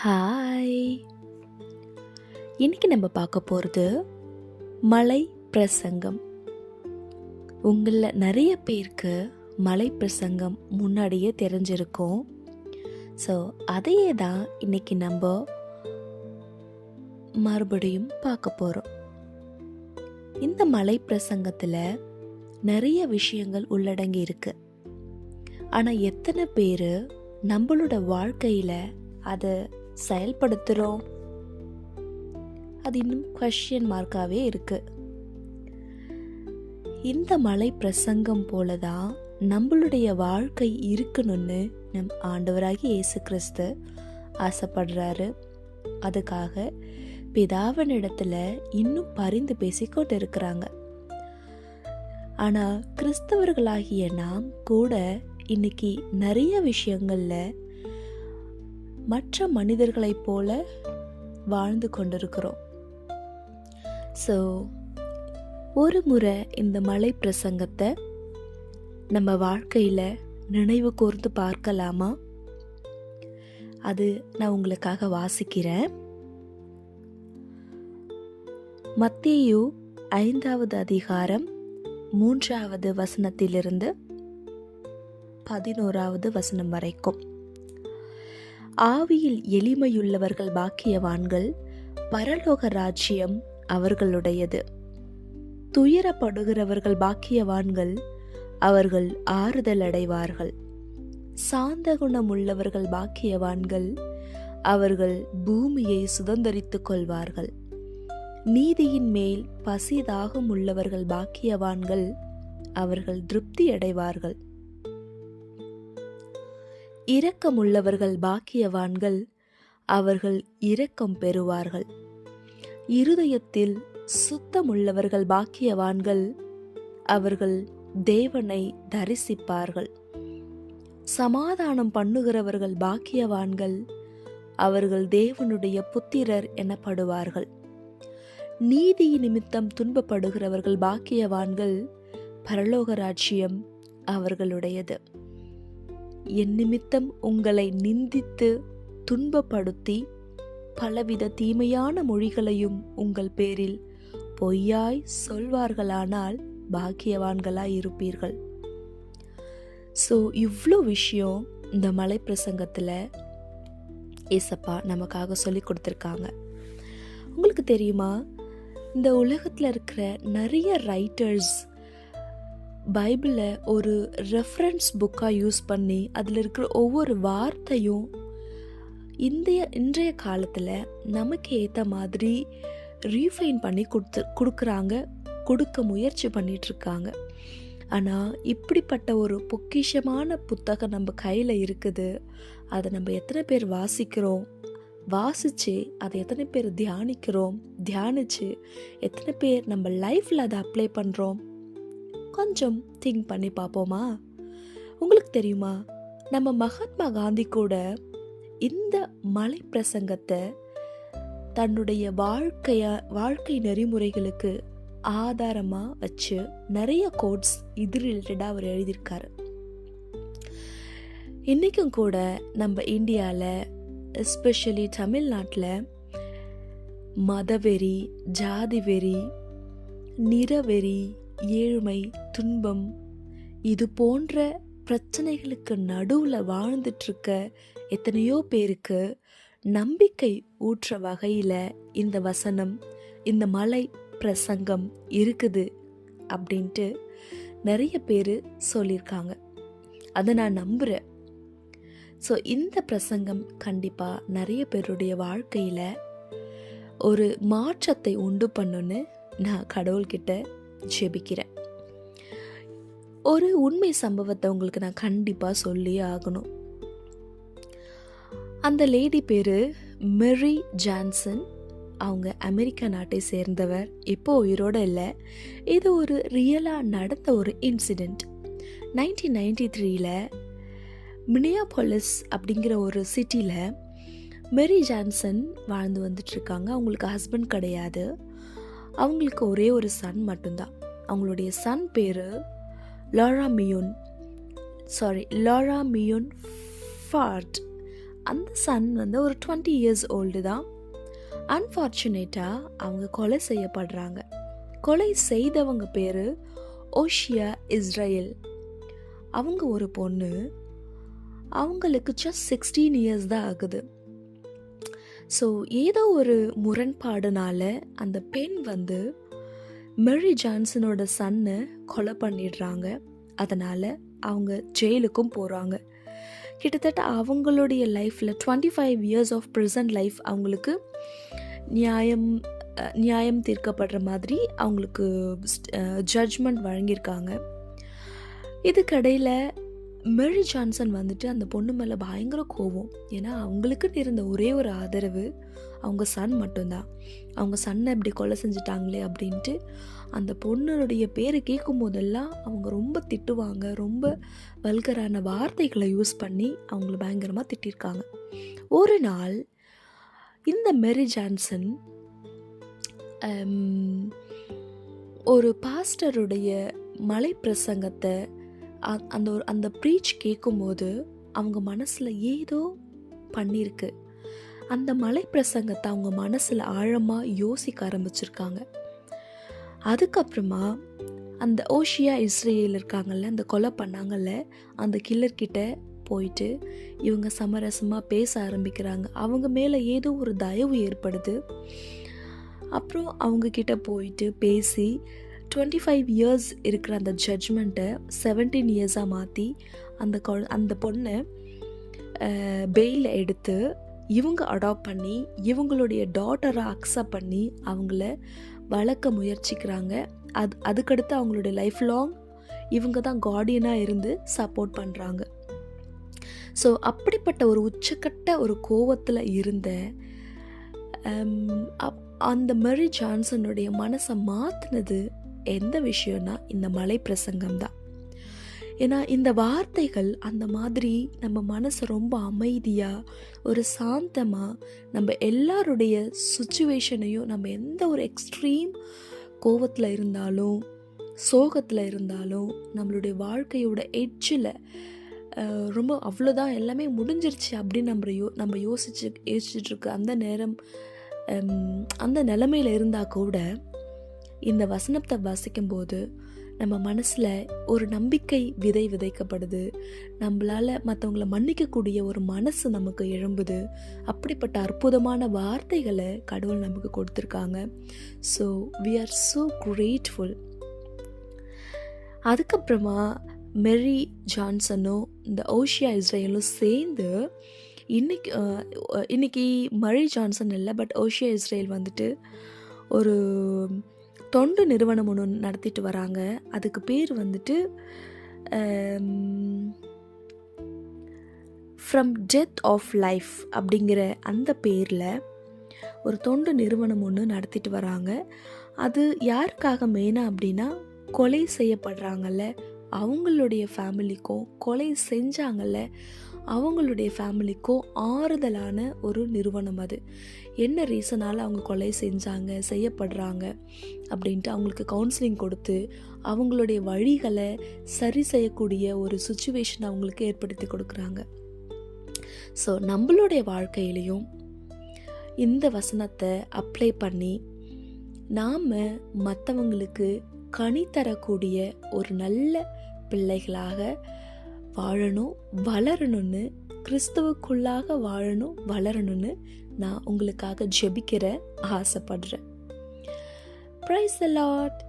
Hi. இன்னைக்கு நம்ம பார்க்க போகிறது மலை பிரசங்கம். உங்களில் நிறைய பேருக்கு மலை பிரசங்கம் முன்னாடியே தெரிஞ்சிருக்கும். ஸோ அதையே தான் இன்னைக்கு நம்ம மறுபடியும் பார்க்க போகிறோம். இந்த மலை பிரசங்கத்தில் நிறைய விஷயங்கள் உள்ளடங்கி இருக்கு. ஆனால் எத்தனை பேர் நம்மளோட வாழ்க்கையில் அதை செயல்படுத்துகிறோம்? அது இன்னும் கொஸ்டின் மார்க்காகவே இருக்கு. இந்த மலை பிரசங்கம் போல தான் நம்மளுடைய வாழ்க்கை இருக்கணும்னு நம் ஆண்டவராகிய இயேசு கிறிஸ்து ஆசைப்படுறாரு. அதுக்காக பிதாவினிடத்துல இன்னும் பரிந்து பேசிக்கொண்டு இருக்கிறாங்க. ஆனால் கிறிஸ்தவர்களாகிய நாம் கூட இன்னைக்கு நிறைய விஷயங்கள்ல மற்ற மனிதர்களைப் போல வாழ்ந்து கொண்டிருக்கிறோம். ஸோ ஒரு முறை இந்த மலை பிரசங்கத்தை நம்ம வாழ்க்கையில் நினைவு கூர்ந்து பார்க்கலாமா? அது நான் உங்களுக்காக வாசிக்கிறேன். மத்தேயு 5வது அதிகாரம் 3வது வசனத்திலிருந்து 11வது வசனம் வரைக்கும். ஆவியில் எளிமையுள்ளவர்கள் பாக்கியவான்கள், பரலோக ராஜ்யம் அவர்களுடையது. துயரப்படுகிறவர்கள் பாக்கியவான்கள், அவர்கள் ஆறுதல் அடைவார்கள். சாந்த குணமுள்ளவர்கள் பாக்கியவான்கள், அவர்கள் பூமியை சுதந்தரித்துக் கொள்வார்கள். நீதியின் மேல் பசிதாகம் உள்ளவர்கள் பாக்கியவான்கள், அவர்கள் திருப்தி அடைவார்கள். இரக்கமுள்ளவர்கள் பாக்கியவான்கள், அவர்கள் இரக்கம் பெறுவார்கள். இருதயத்தில் சுத்தமுள்ளவர்கள் பாக்கியவான்கள், அவர்கள் தேவனை தரிசிப்பார்கள். சமாதானம் பண்ணுகிறவர்கள் பாக்கியவான்கள், அவர்கள் தேவனுடைய புத்திரர் எனப்படுவார்கள். நீதி நிமித்தம் துன்பப்படுகிறவர்கள் பாக்கியவான்கள், பரலோக ராஜ்யம் அவர்களுடையது. என் நிமித்தம் உங்களை நிந்தித்து துன்பப்படுத்தி பலவித தீமையான மொழிகளையும் உங்கள் பேரில் பொய்யாய் சொல்வார்களானால் பாக்கியவான்களாய் இருப்பீர்கள். ஸோ இவ்வளோ விஷயம் இந்த மலை பிரசங்கத்தில் ஏசப்பா நமக்காக சொல்லி கொடுத்துருக்காங்க. உங்களுக்கு தெரியுமா, இந்த உலகத்தில் இருக்கிற நிறைய ரைட்டர்ஸ் பைபிளை ஒரு ரெஃபரன்ஸ் புக்காக யூஸ் பண்ணி அதில் இருக்கிற ஒவ்வொரு வார்த்தையும் இன்றைய காலத்தில் நமக்கு ஏற்ற மாதிரி ரீஃபைன் பண்ணி கொடுக்க முயற்சி பண்ணிகிட்ருக்காங்க. ஆனால் இப்படிப்பட்ட ஒரு பொக்கிஷமான புத்தகம் நம்ம கையில் இருக்குது. அதை நம்ம எத்தனை பேர் வாசிக்கிறோம்? வாசித்து அதை எத்தனை பேர் தியானித்து எத்தனை பேர் நம்ம லைஃப்பில் அதை அப்ளை பண்ணுறோம்? கொஞ்சம் திங்க் பண்ணி பார்ப்போமா? உங்களுக்கு தெரியுமா, நம்ம மகாத்மா காந்தி கூட இந்த மலை பிரசங்கத்தை தன்னுடைய வாழ்க்கை நெறிமுறைகளுக்கு ஆதாரமாக வச்சு நிறைய கோட்ஸ் இது ரிலேட்டடாக அவர் எழுதியிருக்காரு. இன்றைக்கும் கூட நம்ம இந்தியாவில், எஸ்பெஷலி தமிழ்நாட்டில் மதவெறி, ஜாதி வெறி, நிறவெறி, ஏழ்மை, துன்பம், இது போன்ற பிரச்சனைகளுக்கு நடுவில் வாழ்ந்துட்டுருக்க எத்தனையோ பேருக்கு நம்பிக்கை ஊற்ற வகையில் இந்த வசனம், இந்த மலை பிரசங்கம் இருக்குது அப்படின்ட்டு நிறைய பேர் சொல்லியிருக்காங்க. அதை நான் நம்புகிறேன். ஸோ இந்த பிரசங்கம் கண்டிப்பாக நிறைய பேருடைய வாழ்க்கையில் ஒரு மாற்றத்தை உண்டு பண்ணுன்னு நான் கடவுள்கிட்ட ஜெபிக்கிறேன். ஒரு உண்மை சம்பவத்தை உங்களுக்கு நான் கண்டிப்பாக சொல்லியே ஆகணும். அந்த லேடி பேர் மெரி ஜான்சன். அவங்க அமெரிக்கா நாட்டை சேர்ந்தவர். இப்போ உயிரோட இல்லை. இது ஒரு ரியலாக நடந்த ஒரு இன்சிடெண்ட். 1993 மினியாபோலிஸ் அப்படிங்கிற ஒரு சிட்டியில் மெரி ஜான்சன் வாழ்ந்து வந்துட்டுருக்காங்க. அவங்களுக்கு ஹஸ்பண்ட் கிடையாது. அவங்களுக்கு ஒரே ஒரு சன் மட்டும்தான். அவங்களுடைய சன் பேர் லாரா மியோன் ஃபார்ட் அந்த சன் வந்து ஒரு 20 இயர்ஸ் ஓல்டு தான். அன்ஃபார்ச்சுனேட்டாக அவங்க கொலை செய்யப்படுறாங்க. கொலை செய்தவங்க பேர் ஓஷியா இஸ்ரேல். அவங்க ஒரு பொண்ணு, அவங்களுக்கு ஜஸ்ட் 16 இயர்ஸ் தான் ஆகுது. ஸோ ஏதோ ஒரு முரண்பாடுனால அந்த பெண் வந்து மெரி ஜான்சனோட சன்னை கொலை பண்ணிடுறாங்க. அதனால் அவங்க ஜெயிலுக்கும் போகிறாங்க. கிட்டத்தட்ட அவங்களுடைய லைஃப்பில் 25 இயர்ஸ் ஆஃப் ப்ரிசன் லைஃப் அவங்களுக்கு நியாயம் தீர்க்கப்படுற மாதிரி அவங்களுக்கு ஜட்ஜ்மெண்ட் வழங்கியிருக்காங்க. இதுக்கடையில் மெரி ஜான்சன் வந்துட்டு அந்த பொண்ணு மேலே பயங்கர கோவம். ஏன்னா அவங்களுக்குன்னு இருந்த ஒரே ஒரு ஆதரவு அவங்க சன் மட்டும்தான். அவங்க சன்னை இப்படி கொலை செஞ்சிட்டாங்களே அப்படின்ட்டு அந்த பொண்ணுடைய பேரை கேட்கும் போதெல்லாம் அவங்க ரொம்ப திட்டுவாங்க. ரொம்ப வல்கரான வார்த்தைகளை யூஸ் பண்ணி அவங்கள பயங்கரமாக திட்டிருக்காங்க. ஒரு நாள் இந்த மெரி ஜான்சன் ஒரு பாஸ்டருடைய மலை பிரசங்கத்தை அந்த ப்ரீச் கேட்கும்போது அவங்க மனசில் ஏதோ பண்ணியிருக்கு. அந்த மலை பிரசங்கத்தை அவங்க மனசில் ஆழமாக யோசிக்க ஆரம்பிச்சிருக்காங்க. அதுக்கப்புறமா அந்த ஓஷியா இஸ்ரேல் இருக்காங்கல்ல, அந்த கொலை பண்ணாங்கல்ல, அந்த கில்லர்கிட்ட போயிட்டு இவங்க சமரசமாக பேச ஆரம்பிக்கிறாங்க. அவங்க மேலே ஏதோ ஒரு தயவு ஏற்படுது. அப்புறம் அவங்கக்கிட்ட போயிட்டு பேசி 25 இயர்ஸ் இருக்கிற அந்த ஜட்ஜ்மெண்ட்டை 17 இயர்ஸாக மாற்றி அந்த பொண்ணை பெயில் எடுத்து இவங்க அடாப்ட் பண்ணி இவங்களுடைய டாட்டரை அக்செப்ட் பண்ணி அவங்கள வளர்க்க முயற்சிக்கிறாங்க. அதுக்கடுத்து அவங்களுடைய லைஃப் லாங் இவங்க தான் கார்டியனாக இருந்து சப்போர்ட் பண்ணுறாங்க. ஸோ அப்படிப்பட்ட ஒரு உச்சக்கட்ட ஒரு கோவத்தில் இருந்த அந்த மெரி ஜான்சனுடைய மனசை மாற்றினது எந்த விஷயம்னா இந்த மலை பிரசங்கம் தான். ஏன்னா இந்த வார்த்தைகள் அந்த மாதிரி நம்ம மனசை ரொம்ப அமைதியாக ஒரு சாந்தமாக நம்ம எல்லாருடைய சுச்சுவேஷனையும் நம்ம எந்த ஒரு எக்ஸ்ட்ரீம் கோவத்தில் இருந்தாலும் சோகத்தில் இருந்தாலும் நம்மளுடைய வாழ்க்கையோட எட்ஜில் ரொம்ப அவ்வளோதான் எல்லாமே முடிஞ்சிருச்சு அப்படின்னு நம்ம யோசிச்சுட்ருக்க அந்த நேரம் அந்த நிலைமையில் இருந்தால் கூட இந்த வசனத்தை வாசிக்கும்போது நம்ம மனசில் ஒரு நம்பிக்கை விதை விதைக்கப்படுது. நம்மளால் மற்றவங்கள மன்னிக்கக்கூடிய ஒரு மனசு நமக்கு எழும்புது. அப்படிப்பட்ட அற்புதமான வார்த்தைகளை கடவுள் நமக்கு கொடுத்துருக்காங்க. So we are so grateful. அதுக்கப்புறமா மெரி ஜான்சனும் இந்த ஓஷியா இஸ்ரேலும் சேர்ந்து இன்னைக்கு மெரி ஜான்சன் இல்லை, பட் ஓஷியா இஸ்ரேல் வந்துட்டு ஒரு தொண்டு நிறுவனம் ஒன்று நடத்திட்டு வராங்க. அதுக்கு பேர் வந்துட்டு ஃப்ரம் டெத் ஆஃப் லைஃப் அப்படிங்கிற அந்த பேரில் ஒரு தொண்டு நிறுவனம் ஒன்று நடத்திட்டு வராங்க. அது யாருக்காக மெயினாக அப்படின்னா கொலை செய்யப்படுறாங்கல்ல அவங்களுடைய ஃபேமிலிக்கும் கொலை செஞ்சாங்கல்ல அவங்களுடைய ஃபேமிலிக்கும் ஆறுதலான ஒரு நிறுவனம். அது என்ன ரீசனால் அவங்க கொலை செய்யப்படுறாங்க அப்படின்ட்டு அவங்களுக்கு கவுன்சிலிங் கொடுத்து அவங்களுடைய வழிகளை சரி செய்யக்கூடிய ஒரு சுச்சுவேஷன் அவங்களுக்கு ஏற்படுத்தி கொடுக்குறாங்க. ஸோ நம்மளுடைய வாழ்க்கையிலையும் இந்த வசனத்தை அப்ளை பண்ணி நாம் மற்றவங்களுக்கு கனி தரக்கூடிய ஒரு நல்ல பிள்ளைகளாக வாழணும், வளரணும்னு, கிறிஸ்துவுக்குள்ளாக வாழணும், வளரணும்னு நான் உங்களுக்காக ஜெபிக்கிற ஆசைப்படுறேன். Praise the Lord.